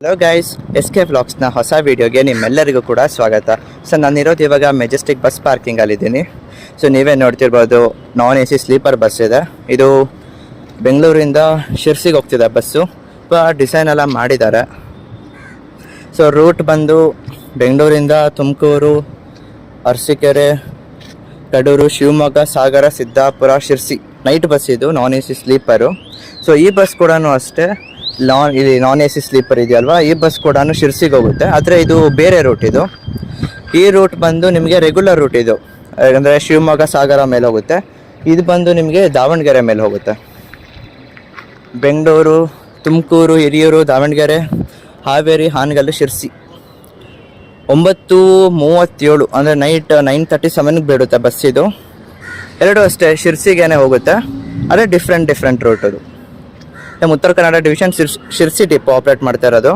Hello guys, SK ವ್ಲಾಗ್ಸ್ನ ಹೊಸ ವಿಡಿಯೋಗೆ ನಿಮ್ಮೆಲ್ಲರಿಗೂ ಕೂಡ ಸ್ವಾಗತ. ಸೊ ನಾನಿರೋದು ಇವಾಗ ಮೆಜೆಸ್ಟಿಕ್ ಬಸ್ ಪಾರ್ಕಿಂಗಲ್ಲಿದ್ದೀನಿ. ಸೊ ನೀವೇ ನೋಡ್ತಿರ್ಬೋದು, ನಾನ್ AC ಸ್ಲೀಪರ್ ಬಸ್ ಇದೆ. ಇದು ಬೆಂಗಳೂರಿಂದ ಶಿರ್ಸಿಗೆ ಹೋಗ್ತಿದೆ ಬಸ್ಸು. ಡಿಸೈನ್ ಎಲ್ಲ ಮಾಡಿದ್ದಾರೆ. ಸೊ ರೂಟ್ ಬಂದು ಬೆಂಗಳೂರಿಂದ ತುಮಕೂರು, ಅರಸೀಕೆರೆ, ಕಡೂರು, ಶಿವಮೊಗ್ಗ, ಸಾಗರ, ಸಿದ್ದಾಪುರ, ಶಿರ್ಸಿ ನೈಟ್ ಬಸ್ ಇದು, ನಾನ್ AC ಸ್ಲೀಪರು. ಸೊ ಈ ಬಸ್ ಕೂಡ ಅಷ್ಟೇ ಇಲ್ಲಿ ನಾನ್ AC ಸ್ಲೀಪರ್ ಇದೆಯಲ್ವಾ, ಈ ಬಸ್ ಕೂಡ ಶಿರ್ಸಿಗೆ ಹೋಗುತ್ತೆ. ಆದರೆ ಇದು ಬೇರೆ ರೂಟ್. ಈ ರೂಟ್ ಬಂದು ನಿಮಗೆ ರೆಗ್ಯುಲರ್ ರೂಟ್ ಇದು, ಅಂದರೆ ಶಿವಮೊಗ್ಗ, ಸಾಗರ ಮೇಲೆ ಹೋಗುತ್ತೆ. ಇದು ಬಂದು ನಿಮಗೆ ದಾವಣಗೆರೆ ಮೇಲೆ ಹೋಗುತ್ತೆ. ಬೆಂಗಳೂರು, ತುಮಕೂರು, ಹಿರಿಯೂರು, ದಾವಣಗೆರೆ, ಹಾವೇರಿ, ಹಾನಗಲ್ಲು, ಶಿರ್ಸಿ 9:37 ಅಂದರೆ ನೈಟ್ 9:37ಗೆ ಬಿಡುತ್ತೆ ಬಸ್ ಇದು. ಎರಡು ಅಷ್ಟೇ ಶಿರ್ಸಿಗೇನೆ ಹೋಗುತ್ತೆ, ಅದೇ ಡಿಫ್ರೆಂಟ್ ರೂಟ್ ಅದು. ನಮ್ಮ Uttara Kannada division Sirsi depot operate ಮಾಡ್ತಾ ಇರೋದು.